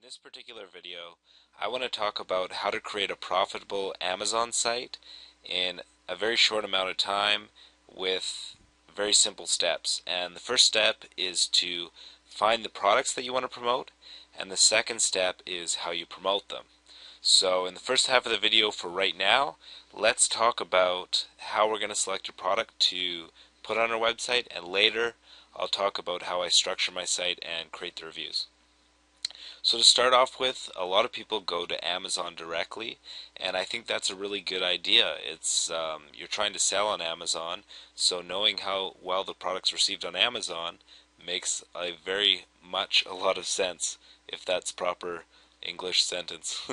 this particular video, I want to talk about how to create a profitable Amazon site in a very short amount of time with very simple steps. And the first step is to find the products that you want to promote, and the second step is how you promote them. So in the first half of the video for right now, let's talk about how we're going to select a product to put on our website, and later I'll talk about how I structure my site and create the reviews. So to start off with, a lot of people go to Amazon directly, and I think that's a really good idea. It's you're trying to sell on Amazon, so knowing how well the product's received on Amazon makes a lot of sense, if that's proper English sentence.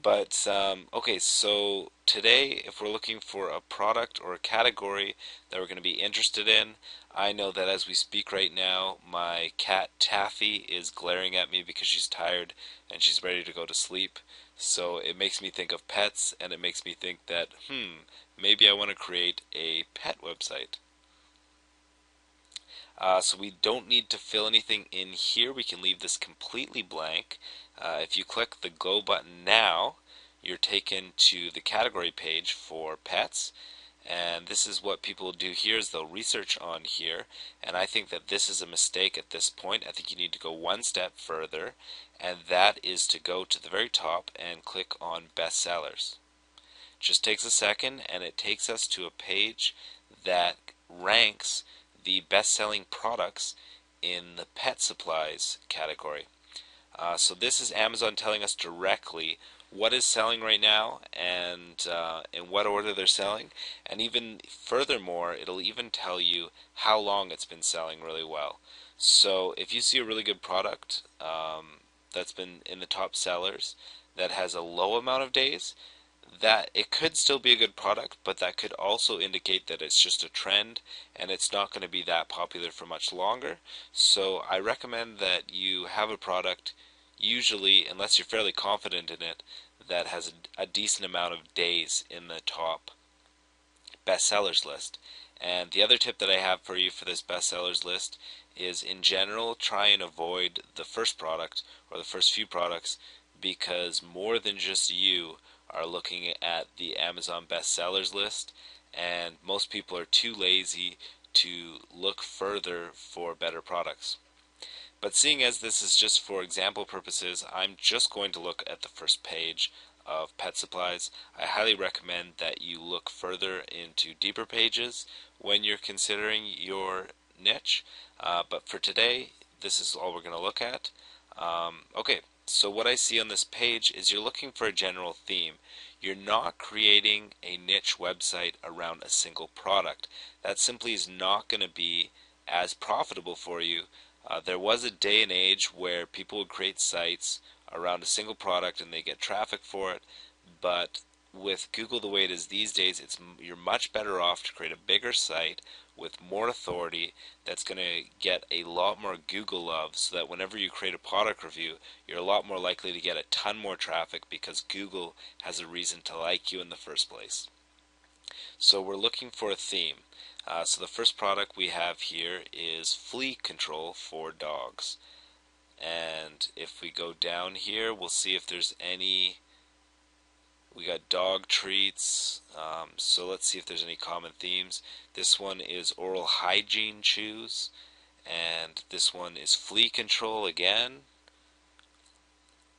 But okay, so today, if we're looking for a product or a category that we're going to be interested in, I know that as we speak right now, my cat Taffy is glaring at me because she's tired and she's ready to go to sleep. So it makes me think of pets, and it makes me think that, maybe I want to create a pet website. So we don't need to fill anything in here. We can leave this completely blank. If you click the Go button now, you're taken to the category page for pets. And this is what people do here, is they'll research on here. And I think that this is a mistake at this point. I think you need to go one step further, and that is to go to the very top and click on bestsellers. It just takes a second, and it takes us to a page that ranks the best-selling products in the pet supplies category. So this is Amazon telling us directly what is selling right now, and in what order they're selling, and even furthermore, it'll even tell you how long it's been selling really well. So if you see a really good product that's been in the top sellers that has a low amount of days, that it could still be a good product, but that could also indicate that it's just a trend and it's not going to be that popular for much longer. So I recommend that you have a product, usually, unless you're fairly confident in it, that has a decent amount of days in the top bestsellers list. And the other tip that I have for you for this bestsellers list is, in general, try and avoid the first product or the first few products, because more than just you are looking at the Amazon bestsellers list, and most people are too lazy to look further for better products. But seeing as this is just for example purposes, I'm just going to look at the first page of pet supplies. I highly recommend that you look further into deeper pages when you're considering your niche. But for today, this is all we're going to look at. Okay, so what I see on this page is you're looking for a general theme. You're not creating a niche website around a single product. That simply is not going to be as profitable for you. There was a day and age where people would create sites around a single product and they get traffic for it, but with Google the way it is these days, you're much better off to create a bigger site with more authority that's going to get a lot more Google love, so that whenever you create a product review, you're a lot more likely to get a ton more traffic because Google has a reason to like you in the first place. So we're looking for a theme. So the first product we have here is flea control for dogs. And if we go down here, we'll see if there's any. We got dog treats, so let's see if there's any common themes. This one is oral hygiene chews, and this one is flea control again,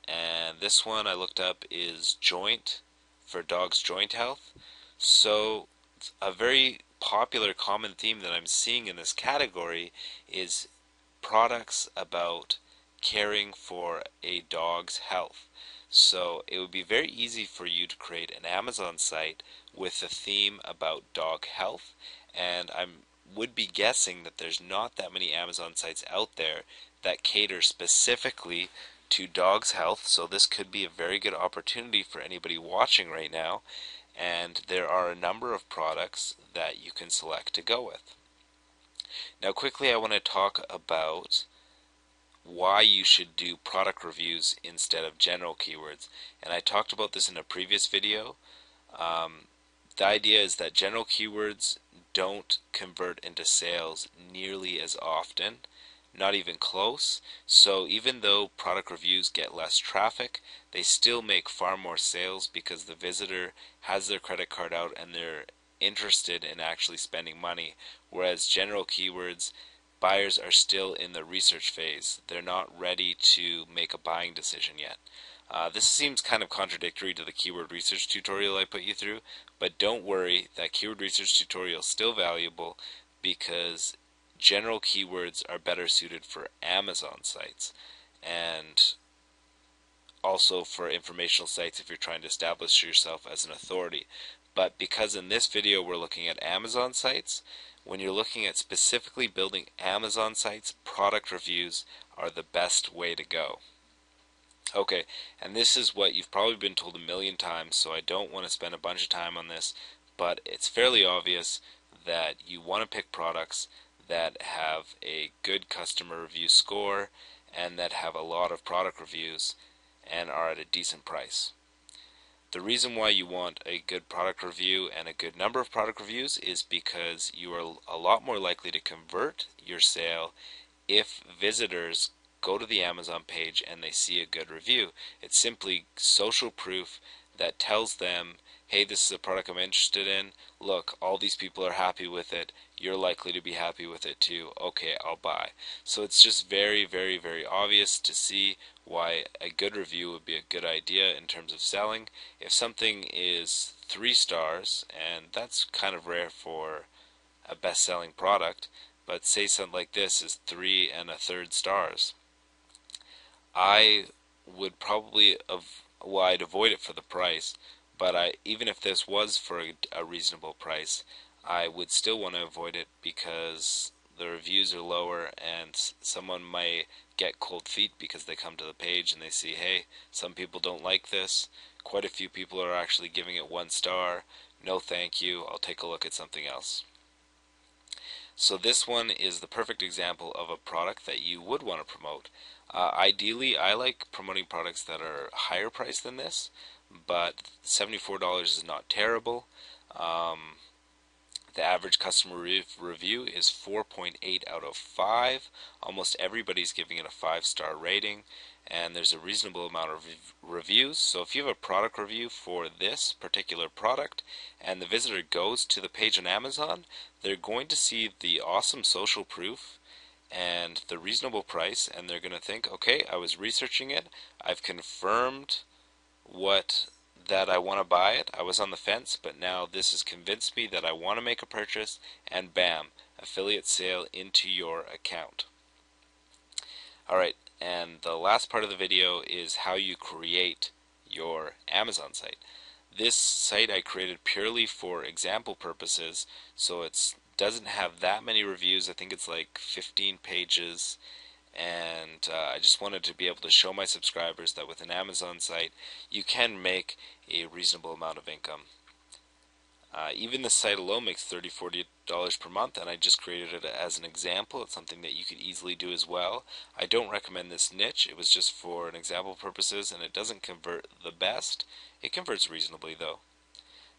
and this one I looked up is joint, for dogs' joint health. So a very popular common theme that I'm seeing in this category is products about caring for a dog's health. So it would be very easy for you to create an Amazon site with a theme about dog health, and I would be guessing that there's not that many Amazon sites out there that cater specifically to dogs' health, so this could be a very good opportunity for anybody watching right now, and there are a number of products that you can select to go with. Now quickly, I want to talk about why you should do product reviews instead of general keywords. And I talked about this in a previous video. The idea is that general keywords don't convert into sales nearly as often not even close. So even though product reviews get less traffic, they still make far more sales because the visitor has their credit card out and they're interested in actually spending money. Whereas general keywords, buyers are still in the research phase. They're not ready to make a buying decision yet. This seems kind of contradictory to the keyword research tutorial I put you through, but don't worry, that keyword research tutorial is still valuable because general keywords are better suited for Amazon sites and also for informational sites if you're trying to establish yourself as an authority. But because in this video we're looking at Amazon sites, when you're looking at specifically building Amazon sites, product reviews are the best way to go. Okay, and this is what you've probably been told a million times, so I don't want to spend a bunch of time on this, but it's fairly obvious that you want to pick products that have a good customer review score and that have a lot of product reviews and are at a decent price. The reason why you want a good product review and a good number of product reviews is because you are a lot more likely to convert your sale if visitors go to the Amazon page and they see a good review. It's simply social proof that tells them, hey, this is a product I'm interested in. Look, all these people are happy with it. You're likely to be happy with it too. Okay, I'll buy. So it's just very, very, very obvious to see why a good review would be a good idea in terms of selling. If something is 3 stars, and that's kind of rare for a best-selling product, but say something like this is 3 1/3 stars, I would probably I'd avoid it for the price, but even if this was for a reasonable price, I would still want to avoid it because the reviews are lower and someone might get cold feet because they come to the page and they see, hey, some people don't like this. Quite a few people are actually giving it 1 star. No thank you, I'll take a look at something else. So this one is the perfect example of a product that you would want to promote. Ideally, I like promoting products that are higher priced than this, but $74 is not terrible. The average customer review is 4.8 out of 5. Almost everybody's giving it a 5-star rating, and there's a reasonable amount of reviews. So if you have a product review for this particular product and the visitor goes to the page on Amazon, they're going to see the awesome social proof and the reasonable price, and they're going to think, okay, I was researching it, I've confirmed that I want to buy it. I was on the fence, but now this has convinced me that I want to make a purchase, and bam, affiliate sale into your account. Alright, and the last part of the video is how you create your Amazon site. This site I created purely for example purposes, so it doesn't have that many reviews. I think it's like 15 pages, and I just wanted to be able to show my subscribers that with an Amazon site you can make a reasonable amount of income. Even the site alone makes $30–40 per month, and I just created it as an example. It's something that you could easily do as well. I don't recommend this niche. It was just for an example purposes, and it doesn't convert the best. It converts reasonably though.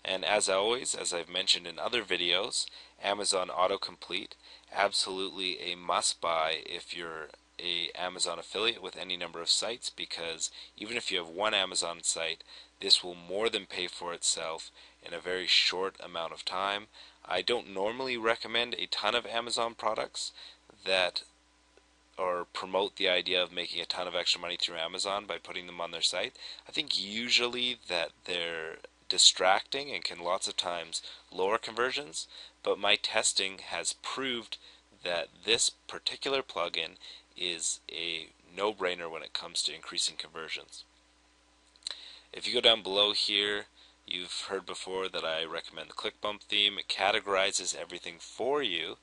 And as always, as I've mentioned in other videos, Amazon autocomplete, absolutely a must-buy if you're a Amazon affiliate with any number of sites, because even if you have one Amazon site, this will more than pay for itself in a very short amount of time. I don't normally recommend a ton of Amazon products that or promote the idea of making a ton of extra money through Amazon by putting them on their site. I think usually that they're distracting and can lots of times lower conversions, but my testing has proved that this particular plugin is a no-brainer when it comes to increasing conversions. If you go down below here, you've heard before that I recommend the ClickBump theme. It categorizes everything for you.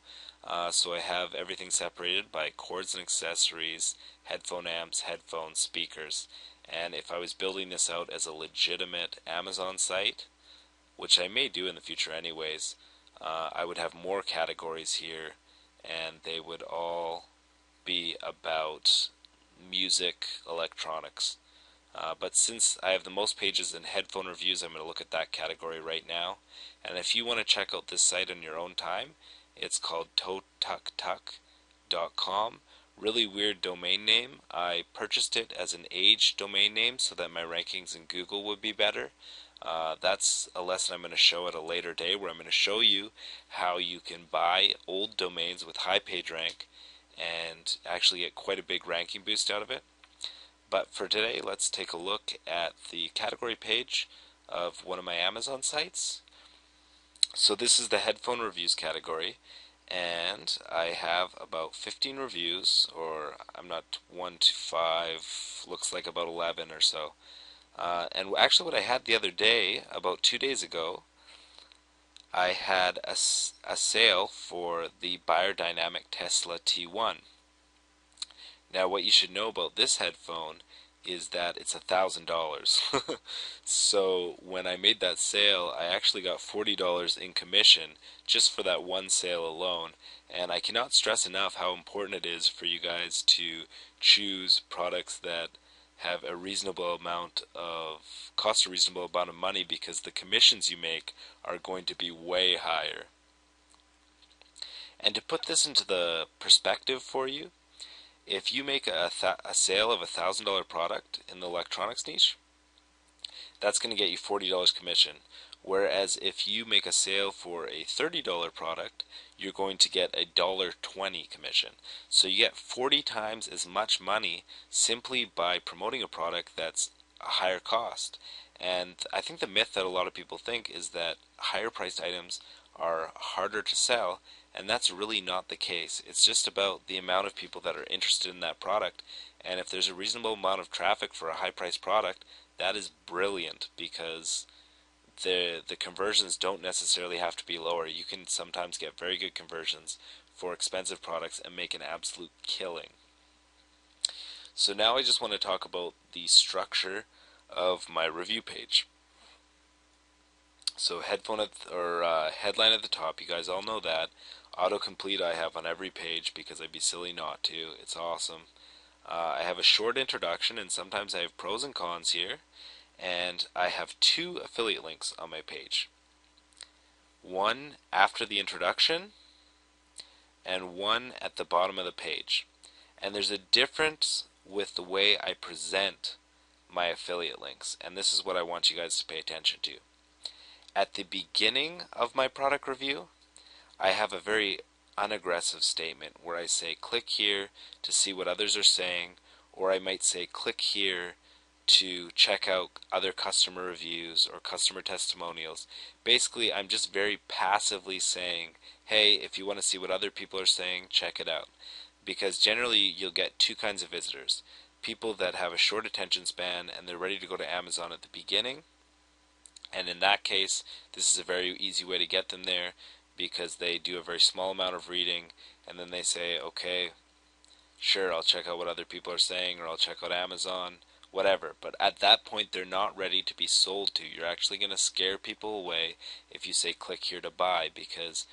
So I have everything separated by cords and accessories, headphone amps, headphones, speakers. And if I was building this out as a legitimate Amazon site, which I may do in the future anyways, I would have more categories here, and they would all be about music, electronics. But since I have the most pages in headphone reviews, I'm going to look at that category right now. And if you want to check out this site on your own time, it's called totuktuk.com. really weird domain name. I purchased it as an age domain name so that my rankings in Google would be better. That's a lesson I'm going to show at a later day, where I'm going to show you how you can buy old domains with high page rank and actually get quite a big ranking boost out of it. But for today, let's take a look at the category page of one of my Amazon sites. So this is the headphone reviews category, and I have about 15 reviews, or I'm not 1 to 5, looks like about 11 or so. And actually what I had the other day, about 2 days ago, I had a sale for the Beyerdynamic Tesla T1. Now what you should know about this headphone is that it's $1,000. So when I made that sale, I actually got $40 in commission just for that one sale alone. And I cannot stress enough how important it is for you guys to choose products that have a reasonable amount of cost, a reasonable amount of money, because the commissions you make are going to be way higher. And to put this into the perspective for you, if you make a sale of $1,000 product in the electronics niche, that's going to get you $40 commission. Whereas if you make a sale for a $30 product, you're going to get $1.20 commission. So you get 40 times as much money simply by promoting a product that's a higher cost. And I think the myth that a lot of people think is that higher priced items are harder to sell, and that's really not the case. It's just about the amount of people that are interested in that product, and if there's a reasonable amount of traffic for a high priced product, that is brilliant, because the conversions don't necessarily have to be lower. You can sometimes get very good conversions for expensive products and make an absolute killing. So now I just want to talk about the structure of my review page. So headline at the top, you guys all know that. Autocomplete I have on every page because I'd be silly not to. It's awesome. I have a short introduction, and sometimes I have pros and cons here. And I have 2 affiliate links on my page. One after the introduction, and one at the bottom of the page. And there's a difference with the way I present my affiliate links, and this is what I want you guys to pay attention to. At the beginning of my product review, I have a very unaggressive statement where I say click here to see what others are saying, or I might say click here to check out other customer reviews or customer testimonials. Basically, I'm just very passively saying, hey, if you want to see what other people are saying, check it out. Because generally you'll get 2 kinds of visitors. People that have a short attention span and they're ready to go to Amazon at the beginning. And in that case, this is a very easy way to get them there, because they do a very small amount of reading and then they say, okay, sure, I'll check out what other people are saying, or I'll check out Amazon, whatever. But at that point, they're not ready to be sold to. You're actually going to scare people away if you say click here to buy, because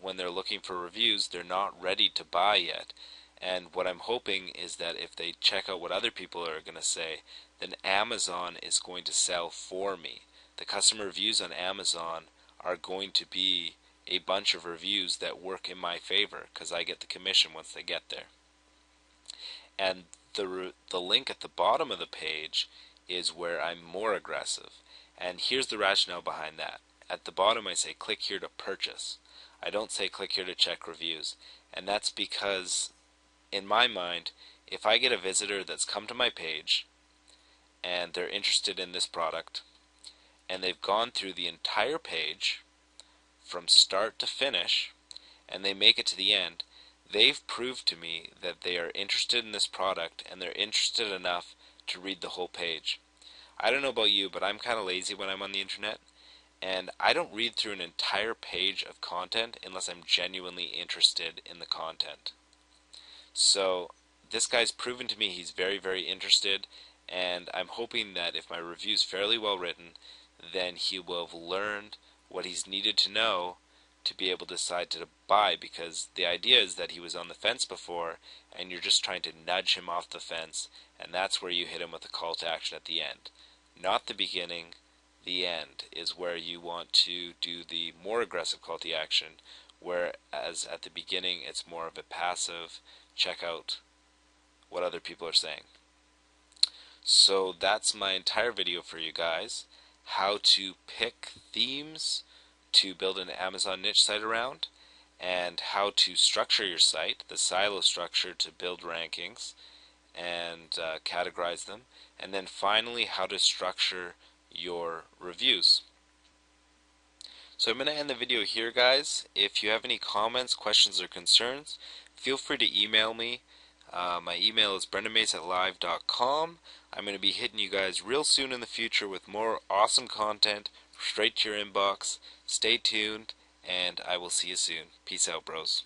when they're looking for reviews, they're not ready to buy yet. And what I'm hoping is that if they check out what other people are going to say, then Amazon is going to sell for me. The customer reviews on Amazon are going to be a bunch of reviews that work in my favor, because I get the commission once they get there. And the link at the bottom of the page is where I'm more aggressive. And here's the rationale behind that. At the bottom I say click here to purchase. I don't say click here to check reviews. And that's because, in my mind, if I get a visitor that's come to my page and they're interested in this product, and they've gone through the entire page from start to finish, and they make it to the end, they've proved to me that they are interested in this product, and they're interested enough to read the whole page. I don't know about you, but I'm kind of lazy when I'm on the internet, and I don't read through an entire page of content unless I'm genuinely interested in the content. So this guy's proven to me he's very, very interested, and I'm hoping that if my review's fairly well written, then he will have learned what he's needed to know to be able to decide to buy, because the idea is that he was on the fence before, and you're just trying to nudge him off the fence, and that's where you hit him with a call to action at the end. Not the beginning, the end is where you want to do the more aggressive call to action, whereas at the beginning it's more of a passive check out what other people are saying. So that's my entire video for you guys. How to pick themes to build an Amazon niche site around, and how to structure your site, the silo structure to build rankings and categorize them, and then finally how to structure your reviews. So I'm going to end the video here, guys. If you have any comments, questions, or concerns, feel free to email me. My email is brendanmace@live.com. I'm going to be hitting you guys real soon in the future with more awesome content straight to your inbox. Stay tuned, and I will see you soon. Peace out, bros.